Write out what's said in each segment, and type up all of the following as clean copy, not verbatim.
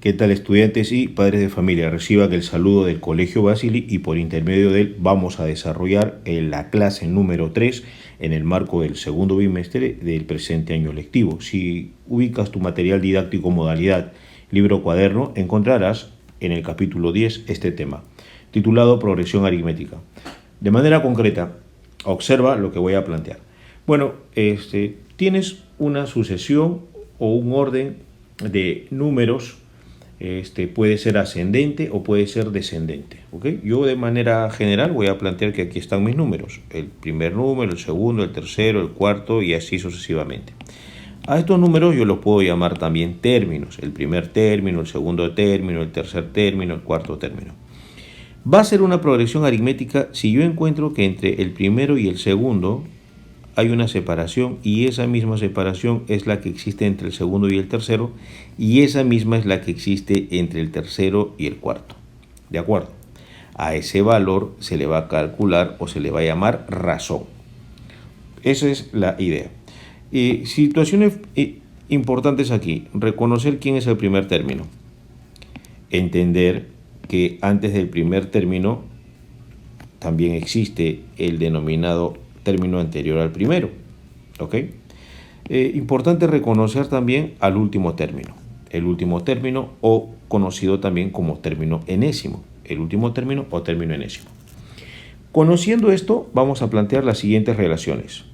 ¿Qué tal, estudiantes y padres de familia? Reciban el saludo del Colegio Basili y por intermedio de él vamos a desarrollar la clase número 3 en el marco del segundo bimestre del presente año lectivo. Si ubicas tu material didáctico modalidad libro cuaderno, encontrarás en el capítulo 10 este tema, titulado Progresión aritmética. De manera concreta, observa lo que voy a plantear. Bueno, tienes una sucesión o un orden de números. Puede ser ascendente o puede ser descendente, ¿okay? Yo de manera general voy a plantear que aquí están mis números, el primer número, el segundo, el tercero, el cuarto y así sucesivamente. A estos números yo los puedo llamar también términos, el primer término, el segundo término, el tercer término, el cuarto término. Va a ser una progresión aritmética si yo encuentro que entre el primero y el segundo hay una separación y esa misma separación es la que existe entre el segundo y el tercero y esa misma es la que existe entre el tercero y el cuarto. ¿De acuerdo? A ese valor se le va a calcular o se le va a llamar razón. Esa es la idea. Situaciones importantes aquí. Reconocer quién es el primer término. Entender que antes del primer término también existe el denominado término anterior al primero, ¿ok? Importante reconocer también al último término, el último término o conocido también como término enésimo, el último término o término enésimo. Conociendo esto, vamos a plantear las siguientes relaciones.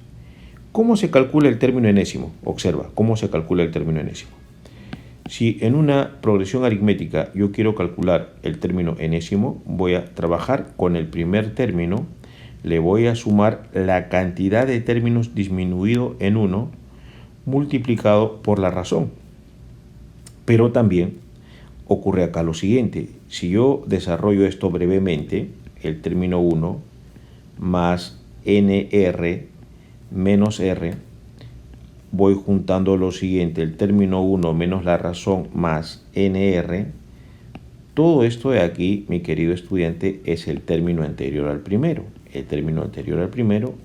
¿Cómo se calcula el término enésimo? Observa, ¿cómo se calcula el término enésimo? Si en una progresión aritmética yo quiero calcular el término enésimo, voy a trabajar con el primer término, le voy a sumar la cantidad de términos disminuido en 1 multiplicado por la razón. Pero también ocurre acá lo siguiente. Si yo desarrollo esto brevemente, el término 1 más nr menos r, voy juntando lo siguiente, el término 1 menos la razón más nr. Todo esto de aquí, mi querido estudiante, es el término anterior al primero. El término anterior al primero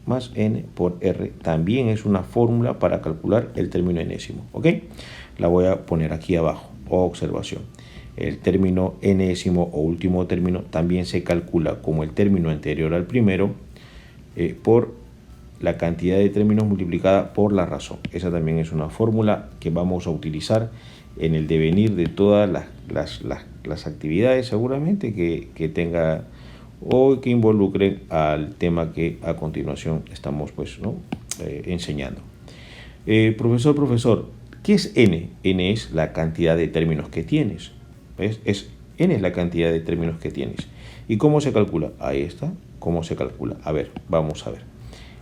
más n por r también es una fórmula para calcular el término enésimo, ¿ok? La voy a poner aquí abajo, observación. El término enésimo o último término también se calcula como el término anterior al primero por la cantidad de términos multiplicada por la razón. Esa también es una fórmula que vamos a utilizar en el devenir de todas las actividades seguramente que tenga o que involucren al tema que a continuación estamos enseñando. Profesor, ¿qué es n? N es la cantidad de términos que tienes. ¿Ves? N es la cantidad de términos que tienes. ¿Y cómo se calcula? Ahí está. ¿Cómo se calcula? A ver, vamos a ver.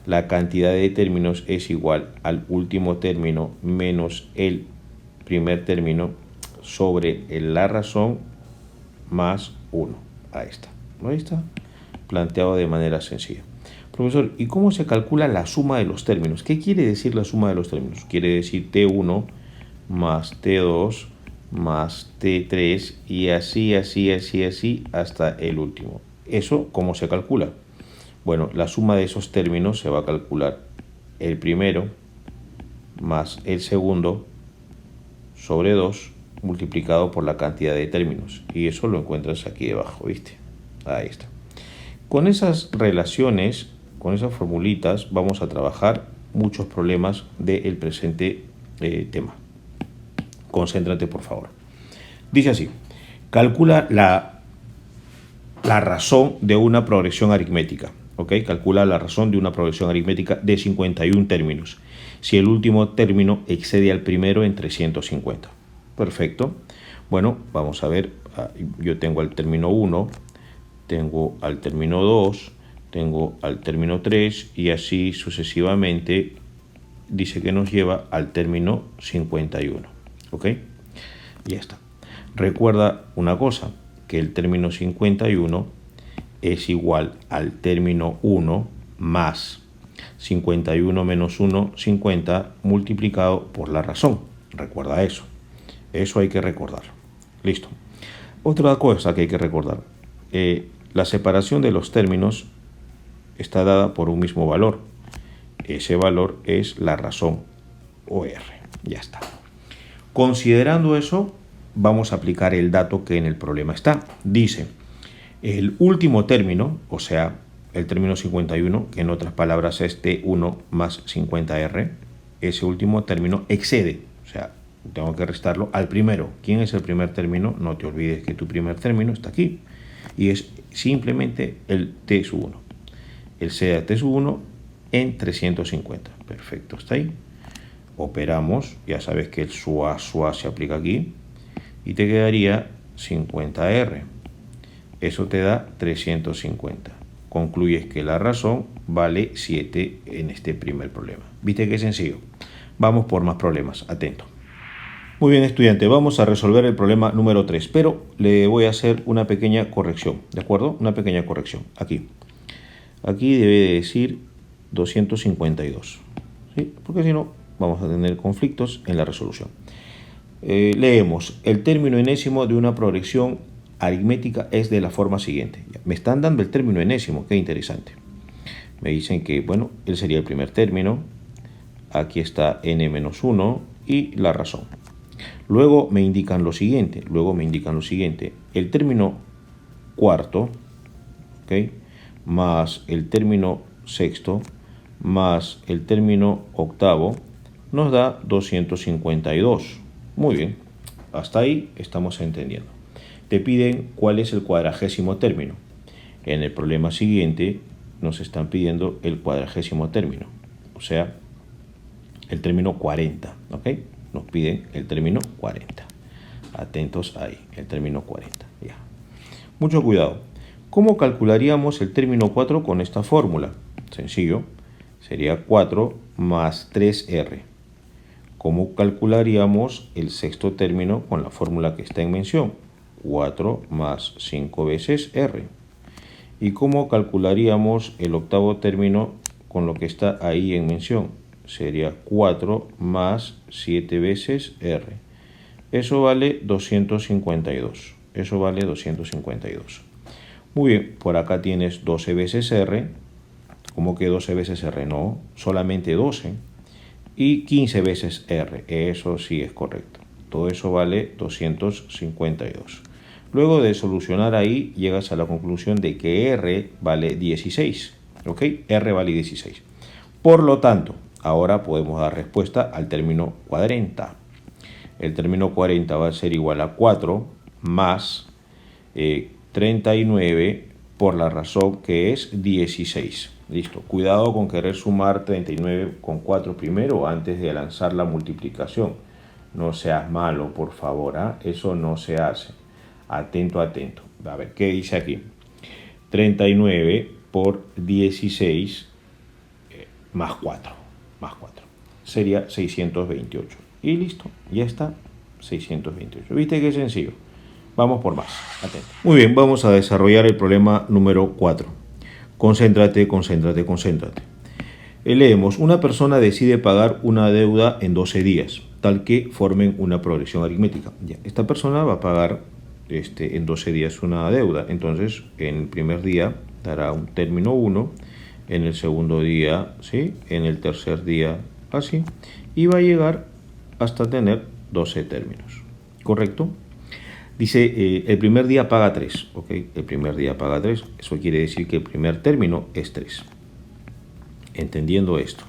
La cantidad de términos es igual al último término menos el primer término sobre la razón más 1. Ahí está. Ahí está. Planteado de manera sencilla. Profesor, ¿y cómo se calcula la suma de los términos? ¿Qué quiere decir la suma de los términos? Quiere decir T1 más T2 más T3 y así hasta el último. ¿Eso cómo se calcula? Bueno, la suma de esos términos se va a calcular el primero más el segundo sobre 2 multiplicado por la cantidad de términos. Y eso lo encuentras aquí debajo, ¿viste? Ahí está. Con esas relaciones, con esas formulitas, vamos a trabajar muchos problemas del presente tema. Concéntrate, por favor. Dice así, calcula la razón de una progresión aritmética. ¿Ok? Calcula la razón de una progresión aritmética de 51 términos, si el último término excede al primero en 350. Perfecto. Bueno, vamos a ver. Yo tengo al término 1, tengo al término 2, tengo al término 3 y así sucesivamente dice que nos lleva al término 51. ¿Ok? Ya está. Recuerda una cosa, que el término 51 es igual al término 1 más 51 menos 1, 50 multiplicado por la razón. Recuerda eso. Eso hay que recordar. Listo. Otra cosa que hay que recordar. La separación de los términos está dada por un mismo valor. Ese valor es la razón o R. Ya está. Considerando eso, vamos a aplicar el dato que en el problema está. Dice, el último término, o sea, el término 51, que en otras palabras es T1 más 50R, ese último término excede, o sea, tengo que restarlo al primero. ¿Quién es el primer término? No te olvides que tu primer término está aquí y es simplemente el T sub 1. El C de T sub 1 en 350. Perfecto, está ahí. Operamos, ya sabes que el SUA se aplica aquí y te quedaría 50R. Eso te da 350. Concluyes que la razón vale 7 en este primer problema. ¿Viste qué sencillo? Vamos por más problemas, atento. Muy bien, estudiante, vamos a resolver el problema número 3, pero le voy a hacer una pequeña corrección, ¿de acuerdo? Una pequeña corrección, aquí. Aquí debe de decir 252, ¿sí? Porque si no, vamos a tener conflictos en la resolución. Leemos, el término enésimo de una progresión aritmética es de la forma siguiente. Me están dando el término enésimo, qué interesante. Me dicen que, bueno, él sería el primer término, aquí está n-1 y la razón. Luego me indican lo siguiente, el término cuarto, ¿ok?, más el término sexto, más el término octavo, nos da 252. Muy bien, hasta ahí estamos entendiendo. Te piden cuál es el cuadragésimo término. En el problema siguiente nos están pidiendo el cuadragésimo término, o sea, el término 40, ¿ok? Nos piden el término 40. Atentos ahí, el término 40. Ya. Mucho cuidado. ¿Cómo calcularíamos el término 4 con esta fórmula? Sencillo. Sería 4 más 3R. ¿Cómo calcularíamos el sexto término con la fórmula que está en mención? 4 más 5 veces R. ¿Y cómo calcularíamos el octavo término con lo que está ahí en mención? Sería 4 más 7 veces R. Eso vale 252. Eso vale 252. Muy bien, por acá tienes 12 veces R. ¿Cómo que 12 veces R? No, solamente 12. Y 15 veces R. Eso sí es correcto. Todo eso vale 252. Luego de solucionar ahí, llegas a la conclusión de que R vale 16. ¿Ok? R vale 16. Por lo tanto, ahora podemos dar respuesta al término 40. El término 40 va a ser igual a 4 más 39 por la razón que es 16. Listo. Cuidado con querer sumar 39 con 4 primero antes de lanzar la multiplicación. No seas malo, por favor. Eso no se hace. Atento, atento. A ver, ¿qué dice aquí? 39 por 16 más 4. Más 4. Sería 628. Y listo, ya está. 628. ¿Viste qué sencillo? Vamos por más. Atento. Muy bien, vamos a desarrollar el problema número 4. Concéntrate, concéntrate, concéntrate. Leemos, una persona decide pagar una deuda en 12 días, tal que formen una progresión aritmética. Ya, esta persona va a pagar en 12 días una deuda. Entonces, en el primer día dará un término 1, en el segundo día, ¿sí?, en el tercer día, así, y va a llegar hasta tener 12 términos. ¿Correcto? Dice, el primer día paga 3, ¿ok? El primer día paga 3, eso quiere decir que el primer término es 3. Entendiendo esto,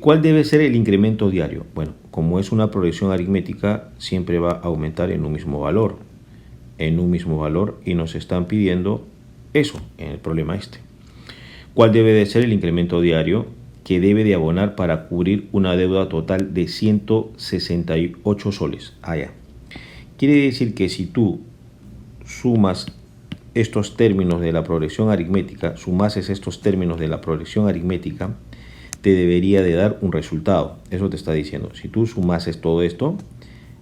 ¿cuál debe ser el incremento diario? Bueno, como es una progresión aritmética, siempre va a aumentar en un mismo valor. Y nos están pidiendo eso en el problema este. ¿Cuál debe de ser el incremento diario que debe de abonar para cubrir una deuda total de 168 soles? Ya. Quiere decir que si tú sumas estos términos de la progresión aritmética, te debería de dar un resultado. Eso te está diciendo. Si tú sumases todo esto,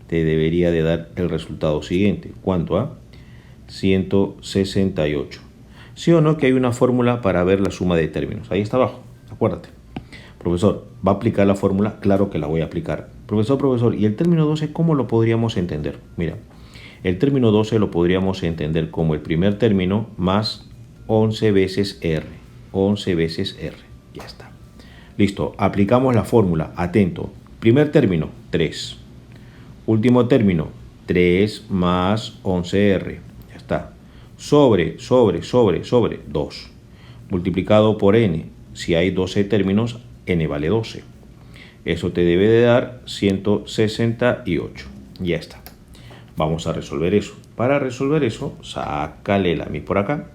te debería de dar el resultado siguiente. ¿Cuánto? 168. ¿Sí o no que hay una fórmula para ver la suma de términos? Ahí está abajo, acuérdate. Profesor, ¿va a aplicar la fórmula? Claro que la voy a aplicar. Profesor, ¿y el término 12 cómo lo podríamos entender? Mira, el término 12 lo podríamos entender como el primer término más 11 veces R. 11 veces R. Ya está. Listo, aplicamos la fórmula. Atento. Primer término, 3. Último término, 3 más 11R. Ya está. Sobre 2. Multiplicado por n. Si hay 12 términos, n vale 12. Eso te debe de dar 168. Ya está. Vamos a resolver eso. Para resolver eso, sácale la mi por acá.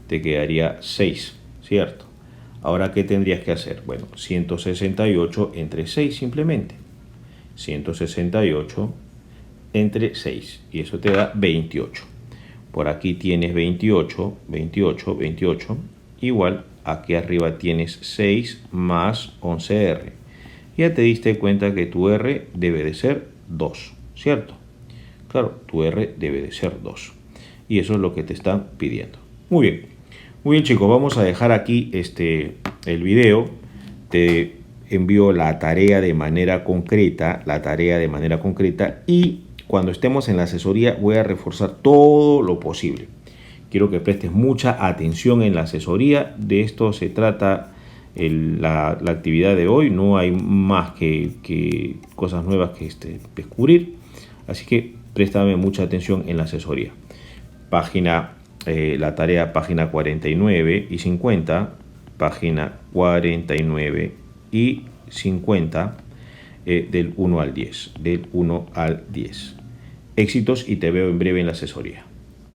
Te quedaría 6, ¿cierto? Ahora, ¿qué tendrías que hacer? Bueno, 168 entre 6 simplemente. 168 entre 6. Y eso te da 28. Por aquí tienes 28. Igual, aquí arriba tienes 6 más 11R. Ya te diste cuenta que tu R debe de ser 2, ¿cierto? Claro, tu R debe de ser 2. Y eso es lo que te están pidiendo. Muy bien chicos, vamos a dejar aquí el video. Te envío la tarea de manera concreta, y cuando estemos en la asesoría voy a reforzar todo lo posible. Quiero que prestes mucha atención en la asesoría. De esto se trata la actividad de hoy. No hay más que cosas nuevas que descubrir. Así que préstame mucha atención en la asesoría. La tarea página 49 y 50. Página 49 y 50 del 1 al 10. Éxitos y te veo en breve en la asesoría.